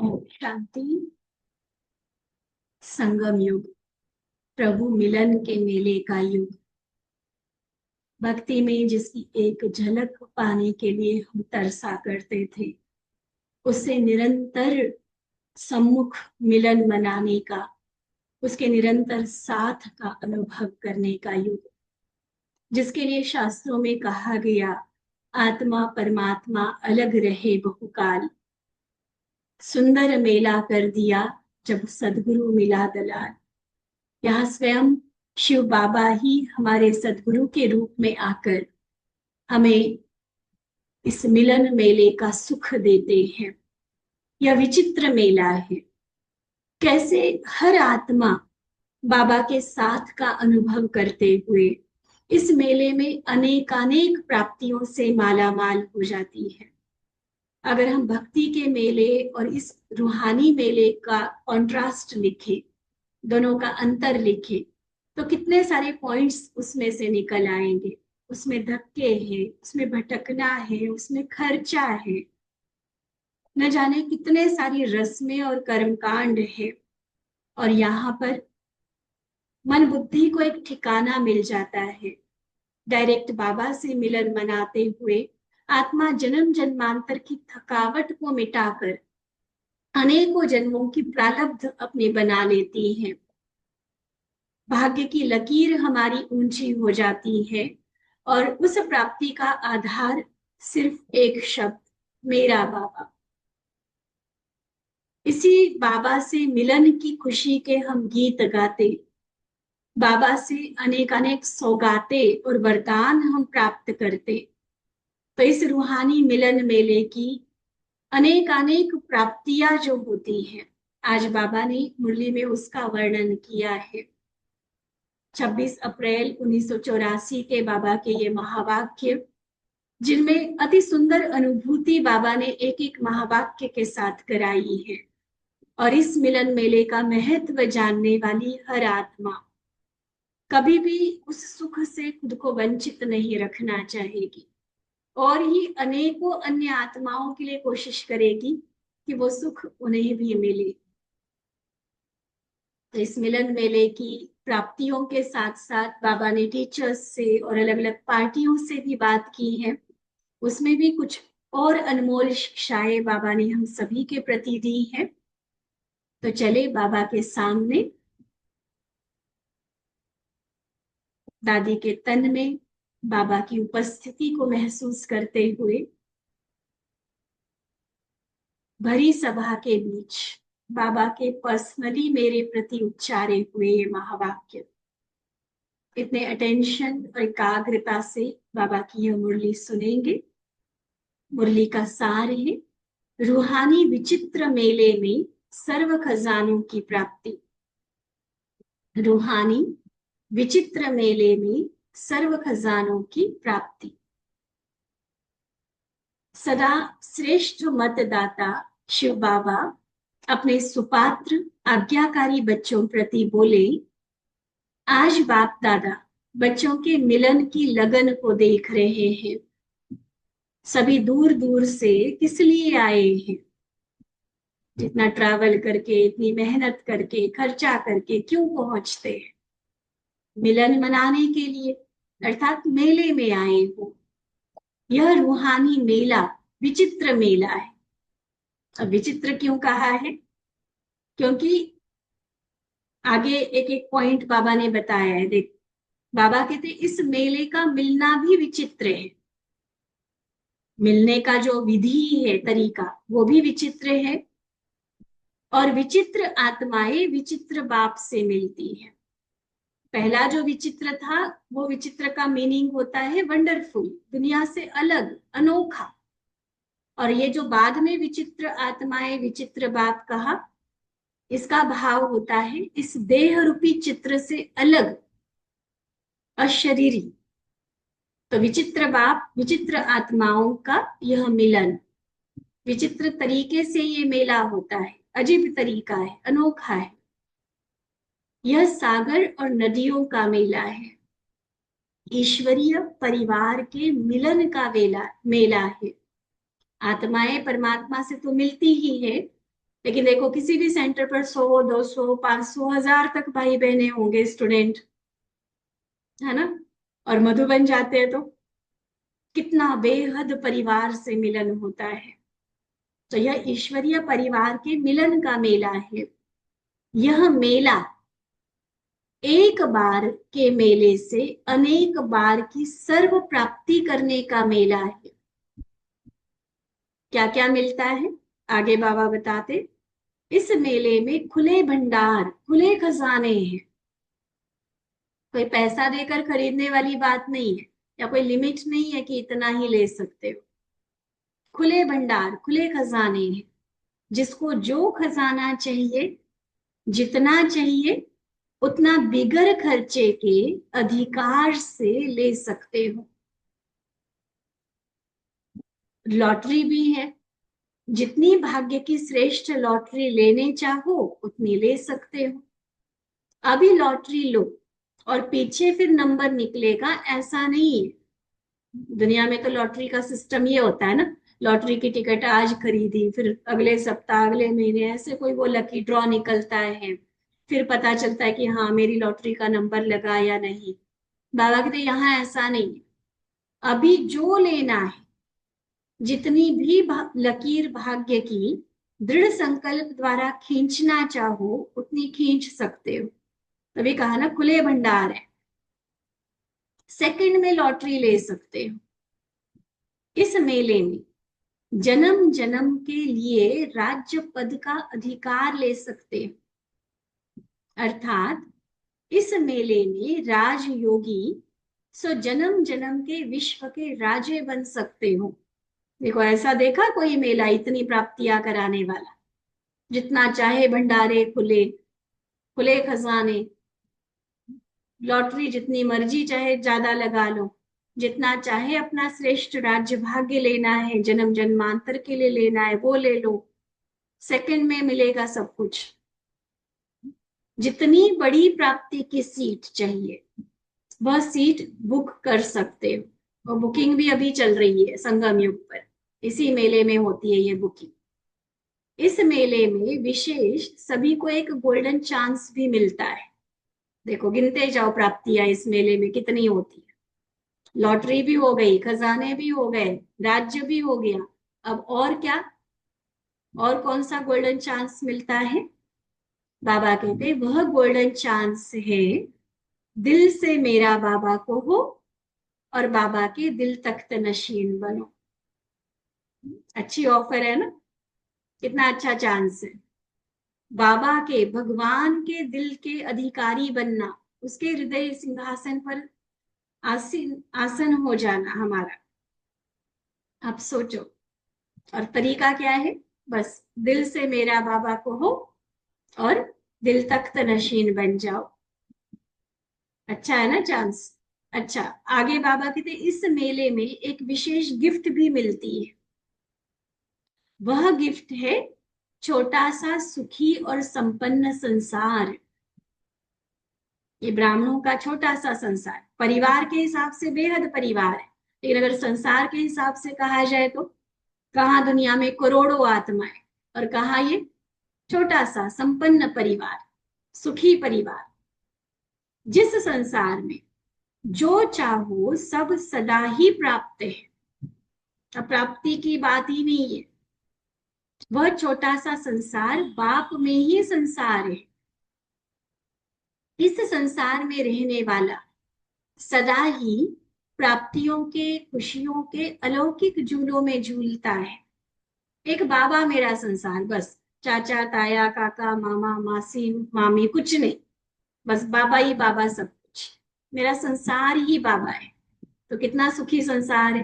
ओम शांति। संगम युग, प्रभु मिलन के मेले का युग। भक्ति में जिसकी एक झलक पाने के लिए हम तरसा करते थे, उससे निरंतर सम्मुख मिलन मनाने का, उसके निरंतर साथ का अनुभव करने का युग, जिसके लिए शास्त्रों में कहा गया, आत्मा परमात्मा अलग रहे बहुकाल। सुंदर मेला कर दिया जब सदगुरु मिला दलाल। यहाँ स्वयं शिव बाबा ही हमारे सदगुरु के रूप में आकर हमें इस मिलन मेले का सुख देते हैं। यह विचित्र मेला है। कैसे हर आत्मा बाबा के साथ का अनुभव करते हुए इस मेले में अनेकानेक प्राप्तियों से मालामाल हो जाती है। अगर हम भक्ति के मेले और इस रूहानी मेले का कॉन्ट्रास्ट लिखे, दोनों का अंतर लिखे, तो कितने सारे पॉइंट्स उसमें से निकल आएंगे। उसमें धक्के हैं, उसमें भटकना है, उसमें खर्चा है, न जाने कितने सारी रस्में और कर्मकांड है। और यहाँ पर मन बुद्धि को एक ठिकाना मिल जाता है। डायरेक्ट बाबा से मिलन मनाते हुए आत्मा जन्म जन्मांतर की थकावट को मिटाकर अनेकों जन्मों की प्रारब्ध अपने बना लेती है। भाग्य की लकीर हमारी ऊंची हो जाती है और उस प्राप्ति का आधार सिर्फ एक शब्द, मेरा बाबा। इसी बाबा से मिलन की खुशी के हम गीत गाते, बाबा से अनेक अनेक सौगाते और वरदान हम प्राप्त करते। तो इस रूहानी मिलन मेले की अनेक अनेक प्राप्तियां जो होती हैं, आज बाबा ने मुरली में उसका वर्णन किया है। 26 अप्रैल 1984 के बाबा के ये महावाक्य, जिनमें अति सुंदर अनुभूति बाबा ने एक एक महावाक्य के साथ कराई है। और इस मिलन मेले का महत्व जानने वाली हर आत्मा कभी भी उस सुख से खुद को वंचित नहीं रखना चाहेगी और ही अनेकों अन्य आत्माओं के लिए कोशिश करेगी कि वो सुख उन्हें भी मिले। तो इस मिलन मेले की प्राप्तियों के साथ साथ बाबा ने टीचर्स से और अलग अलग पार्टियों से भी बात की है। उसमें भी कुछ और अनमोल शिक्षाएं बाबा ने हम सभी के प्रति दी है। तो चले बाबा के सामने दादी के तन में बाबा की उपस्थिति को महसूस करते हुए भरी सभा के बीच बाबा के पर्सनली मेरे प्रति उच्चारे हुए ये महावाक्य इतने अटेंशन और एकाग्रता से बाबा की यह मुरली सुनेंगे। मुरली का सार है, रूहानी विचित्र मेले में सर्व खजानों की प्राप्ति। रूहानी विचित्र मेले में सर्व खजानों की प्राप्ति। सदा श्रेष्ठ मतदाता शिव बाबा अपने सुपात्र आज्ञाकारी बच्चों प्रति बोले, आज बाप दादा बच्चों के मिलन की लगन को देख रहे हैं। सभी दूर दूर से किस लिए आए हैं? जितना ट्रैवल करके, इतनी मेहनत करके, खर्चा करके क्यों पहुंचते हैं? मिलन मनाने के लिए, अर्थात मेले में आए हो। यह रूहानी मेला विचित्र मेला है। अब विचित्र क्यों कहा है? क्योंकि आगे एक एक पॉइंट बाबा ने बताया है। देख, बाबा कहते इस मेले का मिलना भी विचित्र है। मिलने का जो विधि है, तरीका, वो भी विचित्र है। और विचित्र आत्माएं विचित्र बाप से मिलती है। पहला जो विचित्र था, वो विचित्र का मीनिंग होता है वंडरफुल, दुनिया से अलग, अनोखा। और ये जो बाद में विचित्र आत्माएं विचित्र बाप कहा, इसका भाव होता है इस देह रूपी चित्र से अलग, अशरीरी। तो विचित्र बाप, विचित्र आत्माओं का यह मिलन, विचित्र तरीके से ये मेला होता है, अजीब तरीका है, अनोखा है। यह सागर और नदियों का मेला है, ईश्वरीय परिवार के मिलन का मेला है। आत्माएं परमात्मा से तो मिलती ही है, लेकिन देखो किसी भी सेंटर पर 100, 200, 500, 1000 तक भाई बहने होंगे, स्टूडेंट, है ना। और मधुबन जाते हैं तो कितना बेहद परिवार से मिलन होता है। तो यह ईश्वरीय परिवार के मिलन का मेला है। यह मेला एक बार के मेले से अनेक बार की सर्व प्राप्ति करने का मेला है। क्या क्या मिलता है आगे बाबा बताते। इस मेले में खुले भंडार, खुले खजाने हैं। कोई पैसा देकर खरीदने वाली बात नहीं है, या कोई लिमिट नहीं है कि इतना ही ले सकते हो। खुले भंडार, खुले खजाने हैं। जिसको जो खजाना चाहिए, जितना चाहिए, उतना बिगर खर्चे के अधिकार से ले सकते हो। लॉटरी भी है। जितनी भाग्य की श्रेष्ठ लॉटरी लेने चाहो उतनी ले सकते हो। अभी लॉटरी लो और पीछे फिर नंबर निकलेगा, ऐसा नहीं है। दुनिया में तो लॉटरी का सिस्टम ये होता है ना, लॉटरी की टिकट आज खरीदी, फिर अगले सप्ताह, अगले महीने ऐसे कोई वो लकी ड्रॉ निकलता है, फिर पता चलता है कि हाँ मेरी लॉटरी का नंबर लगा या नहीं। बाबा कहते यहाँ ऐसा नहीं है। अभी जो लेना है, जितनी भी लकीर भाग्य की दृढ़ संकल्प द्वारा खींचना चाहो उतनी खींच सकते हो। तभी कहा ना खुले भंडार है। सेकंड में लॉटरी ले सकते हो। इस मेले में जन्म जन्म के लिए राज्य पद का अधिकार ले सकते हो। अर्थात इस मेले में राजयोगी सो जन्म जन्म के विश्व के राजे बन सकते हो। देखो ऐसा देखा कोई मेला इतनी प्राप्तियां कराने वाला। जितना चाहे भंडारे खुले, खुले खजाने, लॉटरी जितनी मर्जी चाहे ज्यादा लगा लो, जितना चाहे अपना श्रेष्ठ राज्य भाग्य लेना है, जन्म जन्मांतर के लिए लेना है वो ले लो, सेकंड में मिलेगा सब कुछ। जितनी बड़ी प्राप्ति की सीट चाहिए वह सीट बुक कर सकते हो। और बुकिंग भी अभी चल रही है संगम युग पर, इसी मेले में होती है ये बुकिंग। इस मेले में विशेष सभी को एक गोल्डन चांस भी मिलता है। देखो गिनते जाओ प्राप्तियां इस मेले में कितनी होती है। लॉटरी भी हो गई, खजाने भी हो गए, राज्य भी हो गया। अब और क्या, और कौन सा गोल्डन चांस मिलता है। बाबा कहते वह गोल्डन चांस है दिल से मेरा बाबा को हो और बाबा के दिल तख्त नशीन बनो। अच्छी ऑफर है ना, कितना अच्छा चांस है। बाबा के, भगवान के दिल के अधिकारी बनना, उसके हृदय सिंहासन पर आसीन आसन हो जाना हमारा। आप सोचो। और तरीका क्या है, बस दिल से मेरा बाबा को हो और दिल तख्त नशीन बन जाओ। अच्छा है ना चांस। अच्छा, आगे बाबा कहते इस मेले में एक विशेष गिफ्ट भी मिलती है। वह गिफ्ट है छोटा सा सुखी और संपन्न संसार। ये ब्राह्मणों का छोटा सा संसार, परिवार के हिसाब से बेहद परिवार है, लेकिन अगर संसार के हिसाब से कहा जाए तो कहाँ दुनिया में करोड़ों आत्माएं, और कहाँ ये छोटा सा संपन्न परिवार, सुखी परिवार। जिस संसार में जो चाहो सब सदा ही प्राप्त है। अब प्राप्ति की बात ही नहीं है। वह छोटा सा संसार बाप में ही संसार है। इस संसार में रहने वाला सदा ही प्राप्तियों के, खुशियों के अलौकिक झूलों में झूलता है। एक बाबा मेरा संसार, बस चाचा ताया काका मामा मासी मामी कुछ नहीं, बस बाबा ही बाबा सब कुछ। मेरा संसार ही बाबा है। तो कितना सुखी संसार है।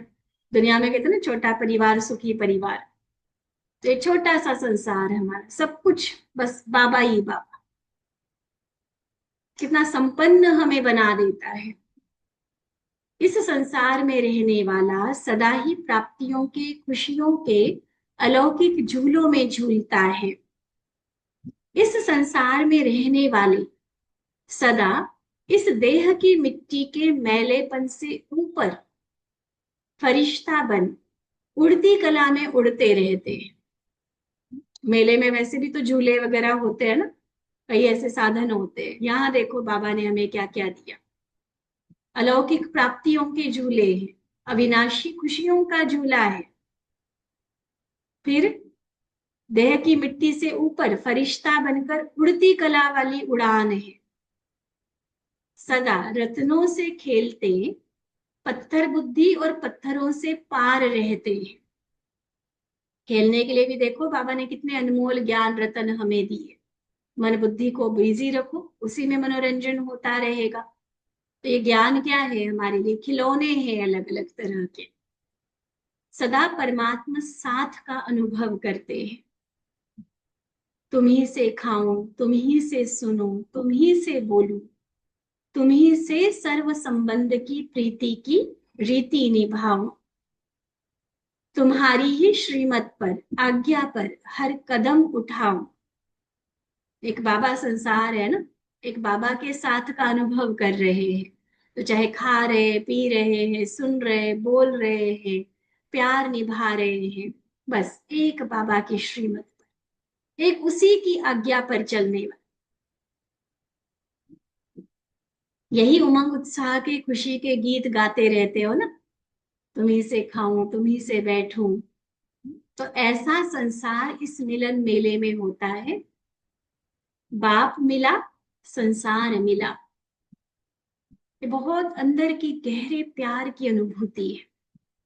दुनिया में कहते हैं ना छोटा परिवार सुखी परिवार, तो ये छोटा सा संसार है हमारा, सब कुछ बस बाबा ही बाबा। कितना संपन्न हमें बना देता है। इस संसार में रहने वाला सदा ही प्राप्तियों के, खुशियों के अलौकिक झूलों में झूलता है। इस संसार में रहने वाले सदा इस देह की मिट्टी के मैलेपन से ऊपर फरिश्ता बन उड़ती कला में उड़ते रहते हैं। मेले में वैसे भी तो झूले वगैरह होते हैं ना, कई ऐसे साधन होते हैं। यहाँ देखो बाबा ने हमें क्या क्या दिया। अलौकिक प्राप्तियों के झूले हैं, अविनाशी खुशियों का झूला है, फिर देह की मिट्टी से ऊपर फरिश्ता बनकर उड़ती कला वाली उड़ान है, सदा रत्नों से खेलते पत्थर बुद्धि और पत्थरों से पार रहते हैं। खेलने के लिए भी देखो बाबा ने कितने अनमोल ज्ञान रतन हमें दिए। मन बुद्धि को बिजी रखो, उसी में मनोरंजन होता रहेगा। तो ये ज्ञान क्या है? हमारे लिए खिलौने हैं अलग अलग तरह के। सदा परमात्मा साथ का अनुभव करते हैं। तुम ही से खाऊं, तुम ही से सुनूं, तुम ही से बोलूं, तुम ही से सर्व संबंध की प्रीति की रीति निभाऊं, तुम्हारी ही श्रीमत पर आज्ञा पर हर कदम उठाऊं। एक बाबा संसार है ना, एक बाबा के साथ का अनुभव कर रहे हैं। तो चाहे खा रहे, पी रहे हैं, सुन रहे, बोल रहे हैं, प्यार निभा रहे हैं, बस एक बाबा की श्रीमत पर, एक उसी की आज्ञा पर चलने वाले। यही उमंग उत्साह के खुशी के गीत गाते रहते हो ना, तुम्ही से खाऊं, तुम्ही से बैठूं। तो ऐसा संसार इस मिलन मेले में होता है। बाप मिला, संसार मिला। ये बहुत अंदर की गहरे प्यार की अनुभूति है।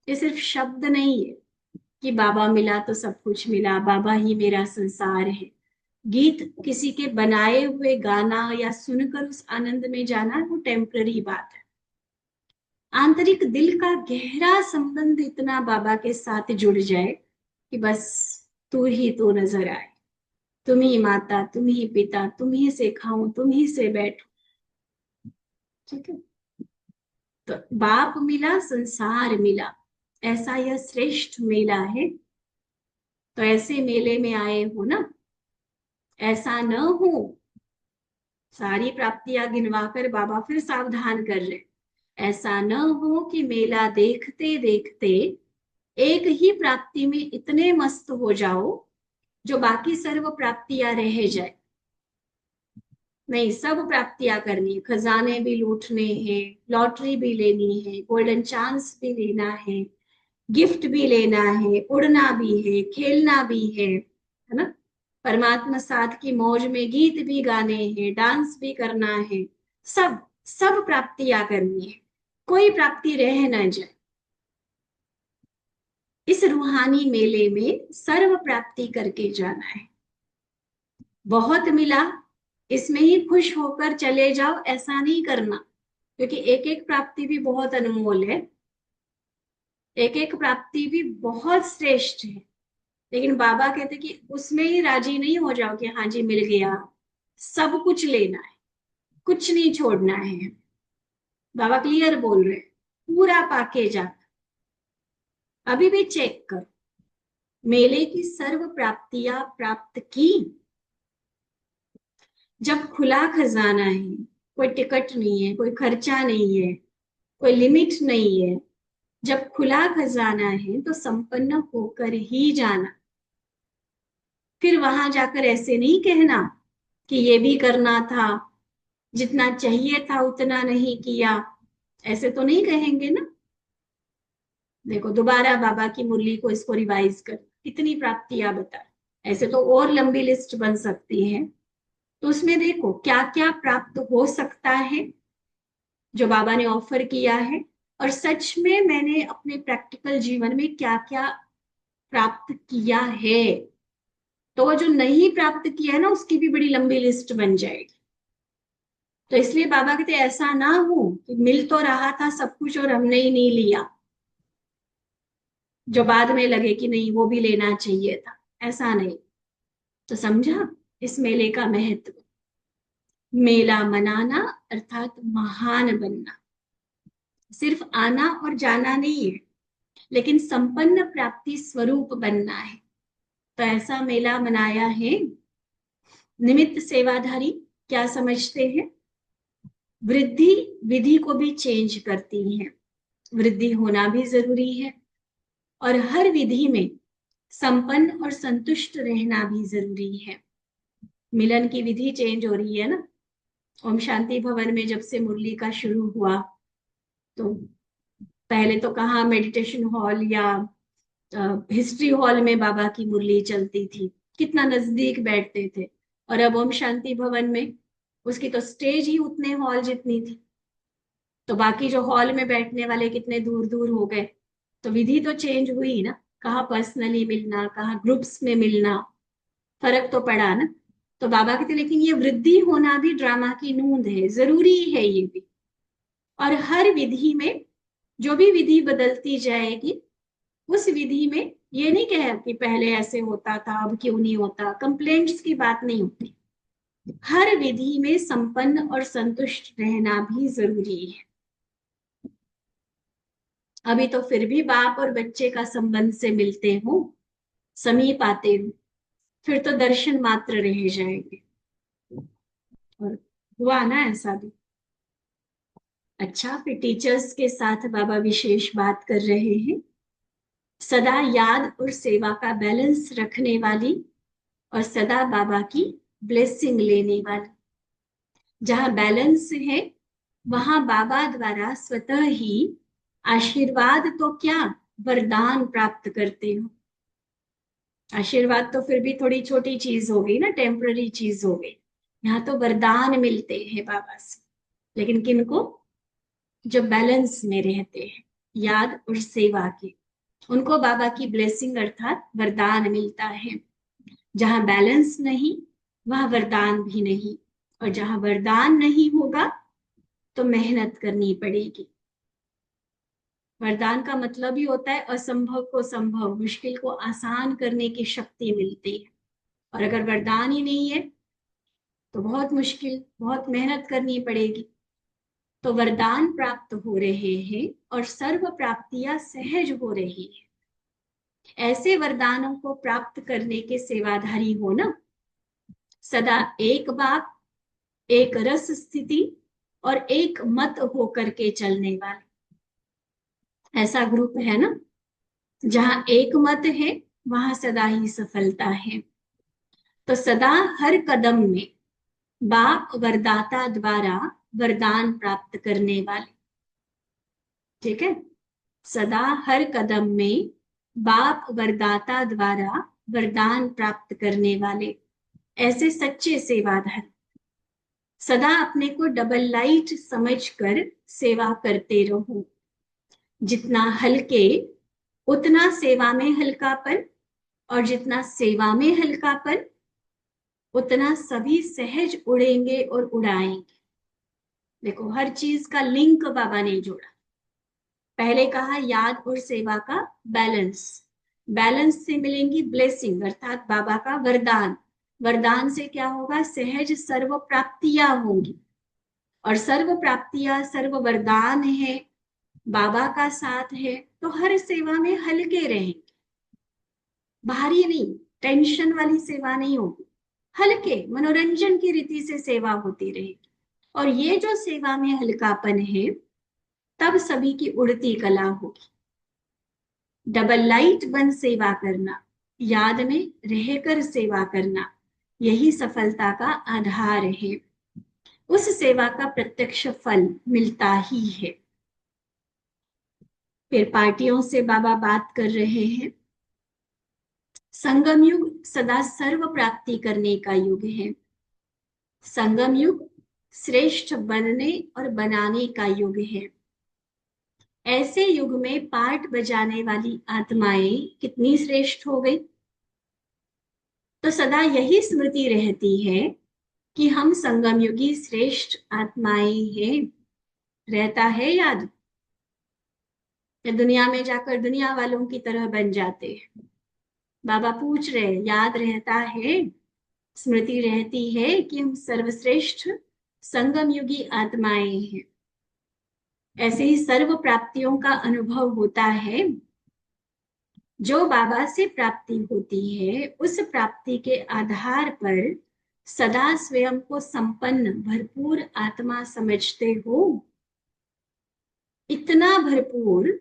ये सिर्फ शब्द नहीं है कि बाबा मिला तो सब कुछ मिला, बाबा ही मेरा संसार है। गीत किसी के बनाए हुए गाना या सुनकर उस आनंद में जाना वो टेम्पररी बात है। आंतरिक दिल का गहरा संबंध इतना बाबा के साथ जुड़ जाए कि बस तू ही तो नजर आए। तुम ही माता, तुम ही पिता, तुम ही से खाऊं, तुम ही से बैठूं। ठीक है। तो बाप मिला, संसार मिला, ऐसा यह श्रेष्ठ मेला है। तो ऐसे मेले में आए हो ना, ऐसा न हो। सारी प्राप्तियां गिनवाकर बाबा फिर सावधान कर रहे, ऐसा न हो कि मेला देखते देखते एक ही प्राप्ति में इतने मस्त हो जाओ जो बाकी सर्व प्राप्तियां रह जाए। नहीं, सब प्राप्तियां करनी है, खजाने भी लूटने हैं, लॉटरी भी लेनी है, गोल्डन चांस भी लेना है, गिफ्ट भी लेना है, उड़ना भी है, खेलना भी है ना। परमात्मा साथ की मौज में गीत भी गाने हैं, डांस भी करना है। सब सब प्राप्तियां करनी है, कोई प्राप्ति रह ना जाए। इस रूहानी मेले में सर्व प्राप्ति करके जाना है। बहुत मिला, इसमें ही खुश होकर चले जाओ, ऐसा नहीं करना, क्योंकि एक एक प्राप्ति भी बहुत अनमोल है, एक एक प्राप्ति भी बहुत श्रेष्ठ है। लेकिन बाबा कहते कि उसमें ही राजी नहीं हो जाओ कि हाँ जी मिल गया, सब कुछ लेना है, कुछ नहीं छोड़ना है। बाबा क्लियर बोल रहे हैं, पूरा पाके जा। अभी भी चेक कर, मेले की सर्व प्राप्तियां प्राप्त की। जब खुला खजाना है, कोई टिकट नहीं है, कोई खर्चा नहीं है, कोई लिमिट नहीं है, जब खुला खजाना है तो संपन्न होकर ही जाना। फिर वहां जाकर ऐसे नहीं कहना कि ये भी करना था, जितना चाहिए था उतना नहीं किया, ऐसे तो नहीं कहेंगे ना। देखो दोबारा बाबा की मुरली को इसको रिवाइज कर, कितनी प्राप्तियां बता। ऐसे तो और लंबी लिस्ट बन सकती है। तो उसमें देखो क्या क्या प्राप्त हो सकता है जो बाबा ने ऑफर किया है, और सच में मैंने अपने प्रैक्टिकल जीवन में क्या क्या प्राप्त किया है। तो वो जो नहीं प्राप्त किया है ना, उसकी भी बड़ी लंबी लिस्ट बन जाएगी। तो इसलिए बाबा कहते ऐसा ना हो कि मिल तो रहा था सब कुछ और हमने ही नहीं लिया, जो बाद में लगे कि नहीं वो भी लेना चाहिए था, ऐसा नहीं। तो समझा इस मेले का महत्व। मेला मनाना अर्थात महान बनना, सिर्फ आना और जाना नहीं है, लेकिन संपन्न प्राप्ति स्वरूप बनना है। तो ऐसा मेला मनाया है। निमित्त सेवाधारी क्या समझते हैं? वृद्धि विधि को भी चेंज करती है, वृद्धि होना भी जरूरी है। और हर विधि में संपन्न और संतुष्ट रहना भी जरूरी है। मिलन की विधि चेंज हो रही है ना। ओम शांति भवन में जब से मुरली का शुरू हुआ, तो पहले तो कहाँ मेडिटेशन हॉल या हिस्ट्री हॉल में बाबा की मुरली चलती थी, कितना नजदीक बैठते थे। और अब ओम शांति भवन में उसकी तो स्टेज ही उतने हॉल जितनी थी, तो बाकी जो हॉल में बैठने वाले कितने दूर दूर हो गए। तो विधि तो चेंज हुई ना, कहाँ पर्सनली मिलना, कहाँ ग्रुप्स में मिलना, फर्क तो पड़ा ना। तो बाबा कहते लेकिन ये वृद्धि होना भी ड्रामा की नूंद है, जरूरी है ये भी। और हर विधि में जो भी विधि बदलती जाएगी, उस विधि में ये नहीं कहे कि पहले ऐसे होता था अब क्यों नहीं होता, कंप्लेंट्स की बात नहीं होती। हर विधि में संपन्न और संतुष्ट रहना भी जरूरी है। अभी तो फिर भी बाप और बच्चे का संबंध से मिलते हो, समीप आते हो, फिर तो दर्शन मात्र रह जाएंगे। और हुआ ना ऐसा भी। अच्छा, फिर टीचर्स के साथ बाबा विशेष बात कर रहे हैं। सदा याद और सेवा का बैलेंस रखने वाली और सदा बाबा की ब्लेसिंग लेने वाली। जहां बैलेंस है वहां बाबा द्वारा स्वतः ही आशीर्वाद तो क्या, वरदान प्राप्त करते हो। आशीर्वाद तो फिर भी थोड़ी छोटी चीज हो गई ना, टेम्पररी चीज हो गई। यहाँ तो वरदान मिलते हैं बाबा से, लेकिन किनको, जो बैलेंस में रहते हैं याद और सेवा के, उनको बाबा की ब्लेसिंग अर्थात वरदान मिलता है। जहां बैलेंस नहीं वहां वरदान भी नहीं, और जहां वरदान नहीं होगा तो मेहनत करनी पड़ेगी। वरदान का मतलब ही होता है असंभव को संभव, मुश्किल को आसान करने की शक्ति मिलती है। और अगर वरदान ही नहीं है तो बहुत मुश्किल, बहुत मेहनत करनी पड़ेगी। तो वरदान प्राप्त हो रहे हैं और सर्व प्राप्तियां सहज हो रही है। ऐसे वरदानों को प्राप्त करने के सेवाधारी हो ना, सदा एक बाप, एक रस स्थिति और एक मत होकर के चलने वाले। ऐसा ग्रुप है ना, जहां एक मत है वहां सदा ही सफलता है। तो सदा हर कदम में बाप वरदाता द्वारा वरदान प्राप्त करने वाले। ठीक है, सदा हर कदम में बाप वरदाता द्वारा वरदान प्राप्त करने वाले ऐसे सच्चे सेवाधारी सदा अपने को डबल लाइट समझकर सेवा करते रहो। जितना हल्के उतना सेवा में हल्कापन, और जितना सेवा में हल्कापन उतना सभी सहज उड़ेंगे और उड़ाएंगे। देखो, हर चीज का लिंक बाबा ने जोड़ा। पहले कहा याद और सेवा का बैलेंस, बैलेंस से मिलेंगी ब्लेसिंग अर्थात बाबा का वरदान। वरदान से क्या होगा, सहज सर्व प्राप्तियां होंगी। और सर्व प्राप्तियां सर्व वरदान है, बाबा का साथ है, तो हर सेवा में हल्के रहेंगे। भारी नहीं, टेंशन वाली सेवा नहीं होगी, हल्के मनोरंजन की रीति से सेवा होती रहेगी। और ये जो सेवा में हल्कापन है, तब सभी की उड़ती कला होगी। डबल लाइट बन सेवा करना, याद में रहकर सेवा करना, यही सफलता का आधार है। उस सेवा का प्रत्यक्ष फल मिलता ही है। फिर पार्टियों से बाबा बात कर रहे हैं। संगम युग सदा सर्व प्राप्ति करने का युग है। संगम युग श्रेष्ठ बनने और बनाने का युग है। ऐसे युग में पाठ बजाने वाली आत्माएं कितनी श्रेष्ठ हो गई। तो सदा यही स्मृति रहती है कि हम संगम युगी श्रेष्ठ आत्माएं हैं। रहता है याद, या दुनिया में जाकर दुनिया वालों की तरह बन जाते हैं। बाबा पूछ रहे, याद रहता है, स्मृति रहती है कि हम सर्वश्रेष्ठ संगम युगी आत्माएं हैं। ऐसे ही सर्व प्राप्तियों का अनुभव होता है। जो बाबा से प्राप्ति होती है, उस प्राप्ति के आधार पर सदा स्वयं को संपन्न भरपूर आत्मा समझते हो। इतना भरपूर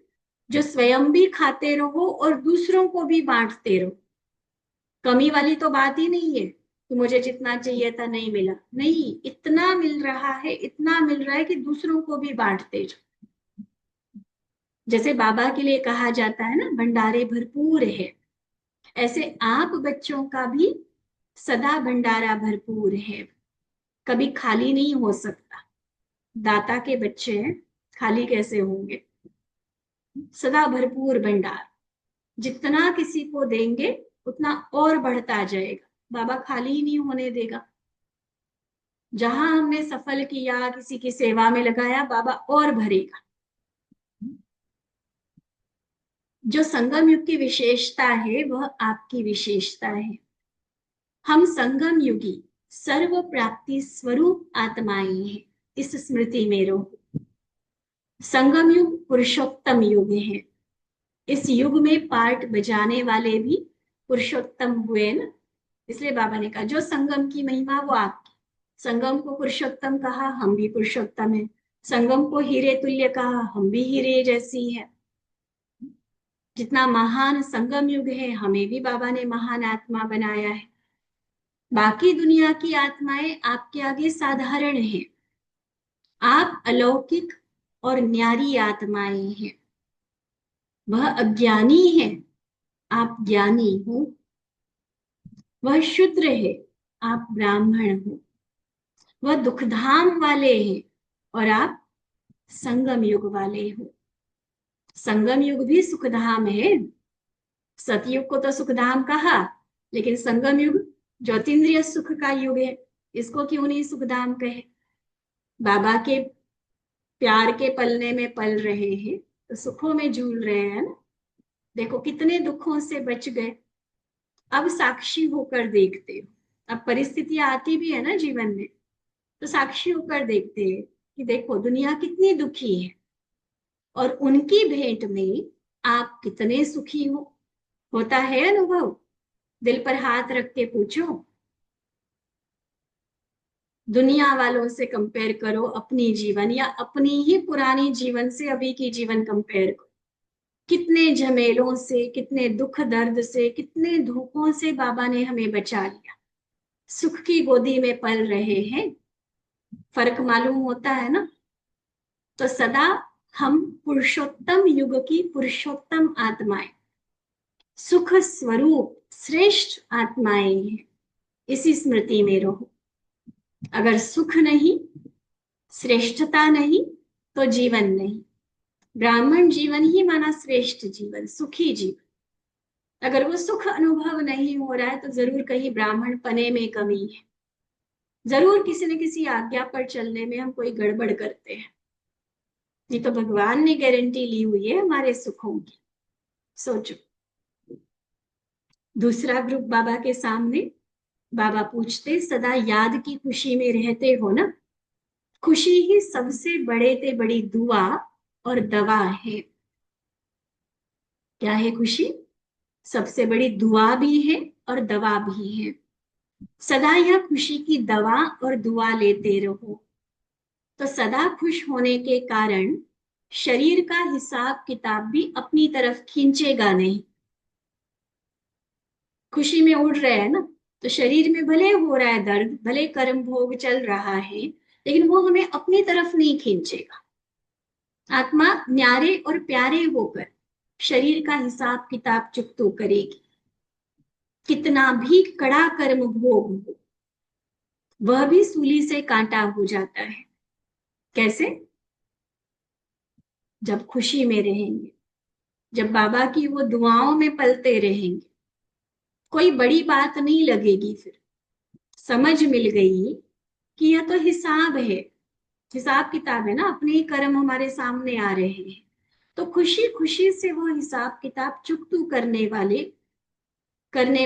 जो स्वयं भी खाते रहो और दूसरों को भी बांटते रहो। कमी वाली तो बात ही नहीं है कि मुझे जितना चाहिए था नहीं मिला, नहीं, इतना मिल रहा है, इतना मिल रहा है कि दूसरों को भी बांटते जाओ। जैसे बाबा के लिए कहा जाता है ना, भंडारे भरपूर है, ऐसे आप बच्चों का भी सदा भंडारा भरपूर है, कभी खाली नहीं हो सकता। दाता के बच्चे हैं, खाली कैसे होंगे? सदा भरपूर भंडार, जितना किसी को देंगे उतना और बढ़ता जाएगा, बाबा खाली ही नहीं होने देगा। जहां हमने सफल किया, किसी की सेवा में लगाया, बाबा और भरेगा। जो संगम युग की विशेषता है वह आपकी विशेषता है। हम संगम युगी सर्व प्राप्ति स्वरूप आत्माएं हैं, इस स्मृति में रहो। संगम युग पुरुषोत्तम युग है। इस युग में पार्ट बजाने वाले भी पुरुषोत्तम हुए ना, इसलिए बाबा ने कहा जो संगम की महिमा वो आपकी। संगम को पुरुषोत्तम कहा, हम भी पुरुषोत्तम है। संगम को हीरे तुल्य कहा, हम भी हीरे जैसी है। जितना महान संगम युग है, हमें भी बाबा ने महान आत्मा बनाया है। बाकी दुनिया की आत्माएं आपके आगे साधारण है, आप अलौकिक और न्यारी आत्माएं हैं। वह अज्ञानी है, आप ज्ञानी हो। वह शूद्र है, आप ब्राह्मण हो। वह दुखधाम वाले हैं और आप संगम युग वाले हो। संगम युग भी सुखधाम है। सतयुग को तो सुखधाम कहा, लेकिन संगम युग ज्योतिन्द्रिय सुख का युग है, इसको क्यों नहीं सुखधाम कहे? बाबा के प्यार के पलने में पल रहे हैं तो सुखों में झूल रहे हैं ना। देखो कितने दुखों से बच गए, अब साक्षी होकर देखते हो। अब परिस्थितियां आती भी है ना जीवन में, तो साक्षी होकर देखते हैं कि देखो दुनिया कितनी दुखी है और उनकी भेंट में आप कितने सुखी हो। होता है अनुभव? दिल पर हाथ रख के पूछो, दुनिया वालों से कंपेयर करो अपनी जीवन, या अपनी ही पुरानी जीवन से अभी की जीवन कंपेयर करो। कितने झमेलों से, कितने दुख दर्द से, कितने धोखों से बाबा ने हमें बचा लिया। सुख की गोदी में पल रहे हैं, फर्क मालूम होता है ना। तो सदा हम पुरुषोत्तम युग की पुरुषोत्तम आत्माएं, सुख स्वरूप श्रेष्ठ आत्माएं हैं, इसी स्मृति में रहो। अगर सुख नहीं, श्रेष्ठता नहीं, तो जीवन नहीं। ब्राह्मण जीवन ही माना श्रेष्ठ जीवन, सुखी जीवन। अगर वो सुख अनुभव नहीं हो रहा है तो जरूर कहीं ब्राह्मण पने में कमी है, जरूर किसी न किसी आज्ञा पर चलने में हम कोई गड़बड़ करते हैं। ये तो भगवान ने गारंटी ली हुई है हमारे सुखों की। सोचो। दूसरा ग्रुप बाबा के सामने, बाबा पूछते सदा याद की खुशी में रहते हो ना? खुशी ही सबसे बड़े ते बड़ी दुआ और दवा है। क्या है खुशी? सबसे बड़ी दुआ भी है और दवा भी है। सदा यह खुशी की दवा और दुआ लेते रहो, तो सदा खुश होने के कारण शरीर का हिसाब किताब भी अपनी तरफ खींचेगा नहीं। खुशी में उड़ रहे हैं ना, तो शरीर में भले हो रहा है दर्द, भले कर्म भोग चल रहा है, लेकिन वो हमें अपनी तरफ नहीं खींचेगा। आत्मा न्यारे और प्यारे होकर शरीर का हिसाब किताब चुकतो करेगी। कितना भी कड़ा कर्म भोग हो, वह भी सूली से कांटा हो जाता है। कैसे? जब खुशी में रहेंगे, जब बाबा की वो दुआओं में पलते रहेंगे, कोई बड़ी बात नहीं लगेगी। फिर समझ मिल गई कि यह तो हिसाब है, हिसाब किताब है ना, अपने ही कर्म हमारे सामने आ रहे हैं। तो खुशी खुशी से वो हिसाब किताब चुकतू करने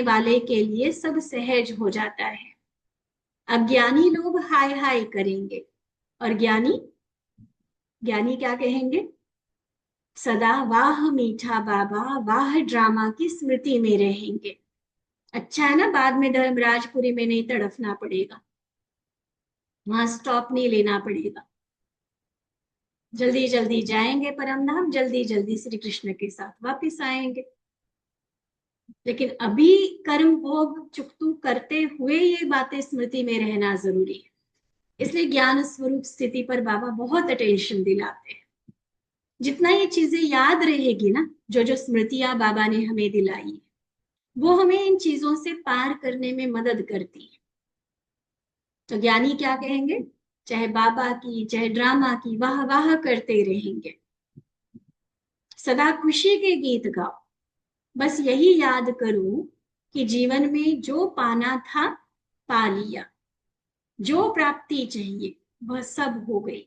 वाले के लिए सब सहज हो जाता है। अज्ञानी लोग हाय हाय करेंगे, और ज्ञानी ज्ञानी क्या कहेंगे? सदा वाह मीठा बाबा, वाह ड्रामा की स्मृति में रहेंगे। अच्छा है ना, बाद में धर्मराजपुरी में नहीं तड़फना पड़ेगा, वहां स्टॉप नहीं लेना पड़ेगा। जल्दी जल्दी जाएंगे परम धाम, जल्दी जल्दी श्री कृष्ण के साथ वापिस आएंगे। लेकिन अभी कर्म भोग चुकतू करते हुए ये बातें स्मृति में रहना जरूरी है। इसलिए ज्ञान स्वरूप स्थिति पर बाबा बहुत अटेंशन दिलाते हैं। जितना ये चीजें याद रहेगी ना, जो जो स्मृतियां बाबा ने हमें दिलाई, वो हमें इन चीजों से पार करने में मदद करती है। तो ज्ञानी क्या कहेंगे, चाहे बाबा की चाहे ड्रामा की वाह वाह करते रहेंगे, सदा खुशी के गीत गाओ, बस यही याद करो कि जीवन में जो पाना था पा लिया, जो प्राप्ति चाहिए वह सब हो गई।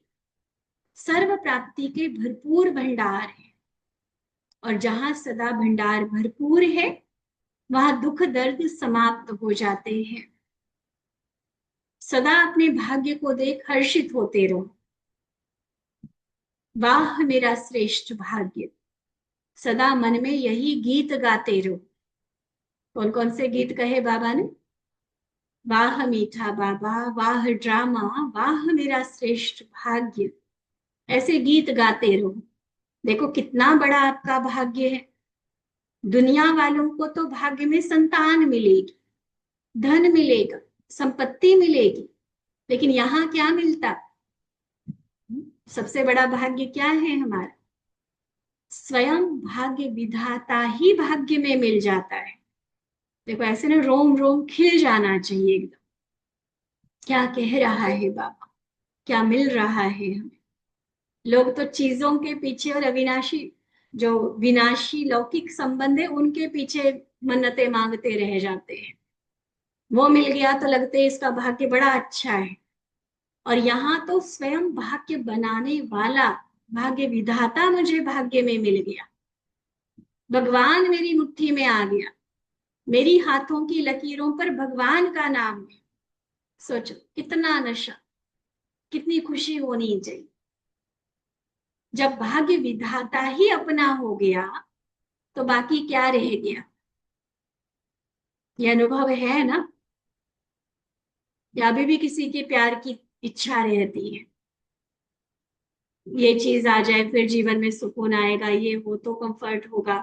सर्व प्राप्ति के भरपूर भंडार है, और जहां सदा भंडार भरपूर है वहां दुख दर्द समाप्त हो जाते हैं। सदा अपने भाग्य को देख हर्षित होते रहो, वाह मेरा श्रेष्ठ भाग्य, सदा मन में यही गीत गाते रहो। कौन कौन से गीत कहे बाबा ने, वाह मीठा बाबा, वाह ड्रामा, वाह मेरा श्रेष्ठ भाग्य, ऐसे गीत गाते रहो। देखो कितना बड़ा आपका भाग्य है। दुनिया वालों को तो भाग्य में संतान मिलेगी, धन मिलेगा, संपत्ति मिलेगी, लेकिन यहाँ क्या मिलता, सबसे बड़ा भाग्य क्या है हमारा, स्वयं भाग्य विधाता ही भाग्य में मिल जाता है। देखो ऐसे ना रोम रोम खिल जाना चाहिए एकदम, क्या कह रहा है बाबा, क्या मिल रहा है हमें। लोग तो चीजों के पीछे और अविनाशी जो विनाशी लौकिक संबंध है उनके पीछे मन्नतें मांगते रह जाते हैं। वो मिल गया तो लगते है इसका भाग्य बड़ा अच्छा है, और यहाँ तो स्वयं भाग्य बनाने वाला भाग्य विधाता मुझे भाग्य में मिल गया, भगवान मेरी मुट्ठी में आ गया, मेरी हाथों की लकीरों पर भगवान का नाम है। सोचो कितना नशा, कितनी खुशी होनी चाहिए। जब भाग्य विधाता ही अपना हो गया तो बाकी क्या रह गया, ये अनुभव है ना, या अभी भी किसी के प्यार की इच्छा रहती है, ये चीज आ जाए फिर जीवन में सुकून आएगा, ये वो तो कंफर्ट होगा,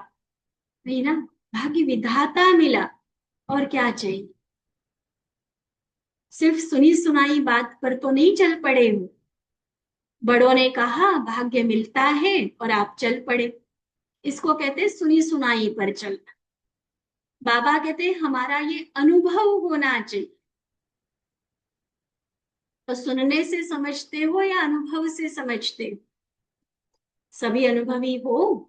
नहीं ना। भाग्य विधाता मिला और क्या चाहिए। सिर्फ सुनी सुनाई बात पर तो नहीं चल पड़े हो, बड़ों ने कहा भाग्य मिलता है और आप चल पड़े, इसको कहते हैं सुनी सुनाई पर चलना। बाबा कहते हैं हमारा ये अनुभव होना चाहिए। तो सुनने से समझते हो या अनुभव से समझते हो, सभी अनुभवी हो।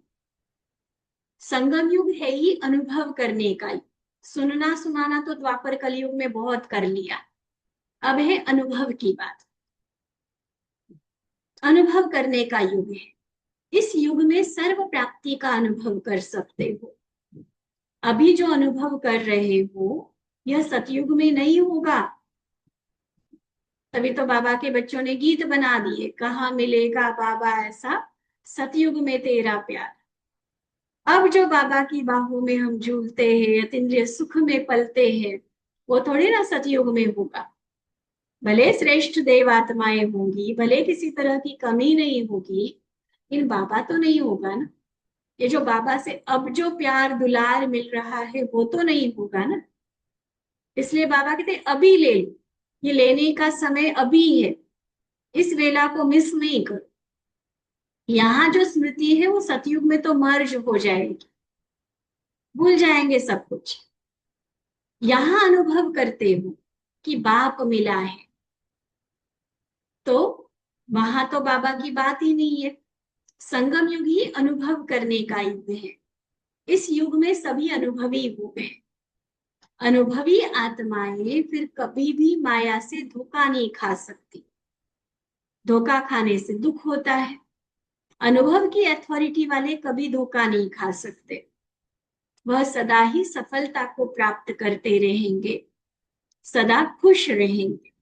संगम युग है ही अनुभव करने का, सुनना सुनाना तो द्वापर कलयुग में बहुत कर लिया, अब है अनुभव की बात। अनुभव करने का युग है, इस युग में सर्व प्राप्ति का अनुभव कर सकते हो। अभी जो अनुभव कर रहे हो यह सतयुग में नहीं होगा। तभी तो बाबा के बच्चों ने गीत बना दिए, कहाँ मिलेगा बाबा ऐसा सतयुग में तेरा प्यार। अब जो बाबा की बाहों में हम झूलते हैं, अतीन्द्रिय सुख में पलते हैं, वो थोड़ी ना सतयुग में होगा। भले श्रेष्ठ देव आत्माएं होंगी, भले किसी तरह की कमी नहीं होगी, इन बाबा तो नहीं होगा ना। ये जो बाबा से अब जो प्यार दुलार मिल रहा है वो तो नहीं होगा ना। इसलिए बाबा कहते अभी ले लो, ये लेने का समय अभी है, इस वेला को मिस नहीं करो। यहाँ जो स्मृति है वो सतयुग में तो मर्ज हो जाएगी, भूल जाएंगे सब कुछ। यहाँ अनुभव करते हो कि बाप मिला है, तो वहां तो बाबा की बात ही नहीं है। संगम युग ही अनुभव करने का युग है। इस युग में सभी अनुभवी हो गए। अनुभवी आत्माएं फिर कभी भी माया से धोखा नहीं खा सकती, धोखा खाने से दुख होता है। अनुभव की अथॉरिटी वाले कभी धोखा नहीं खा सकते, वह सदा ही सफलता को प्राप्त करते रहेंगे, सदा खुश रहेंगे।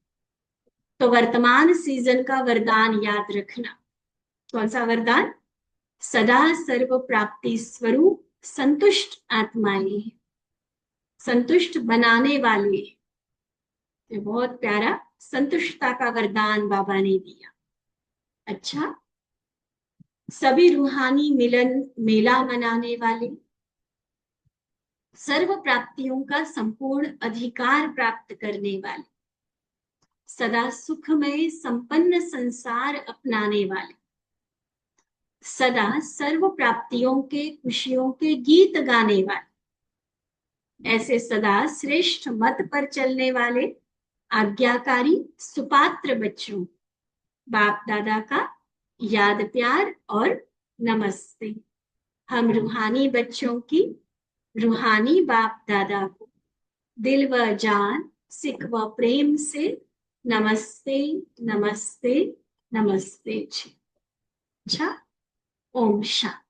तो वर्तमान सीजन का वरदान याद रखना। कौन सा वरदान, सदा सर्व प्राप्ति स्वरूप संतुष्ट आत्माएं हैं, संतुष्ट बनाने वाले। ये बहुत प्यारा संतुष्टता का वरदान बाबा ने दिया। अच्छा, सभी रूहानी मिलन मेला मनाने वाले, सर्व प्राप्तियों का संपूर्ण अधिकार प्राप्त करने वाले, सदा सुखमय संपन्न संसार अपनाने वाले, सदा सर्व प्राप्तियों के खुशियों के गीत गाने वाले, ऐसे सदा श्रेष्ठ मत पर चलने वाले आज्ञाकारी सुपात्र बच्चों, बाप दादा का याद प्यार और नमस्ते। हम रूहानी बच्चों की रूहानी बाप दादा को दिल व जान, सिख व प्रेम से नमस्ते नमस्ते नमस्ते। अच्छा, ओम शांति।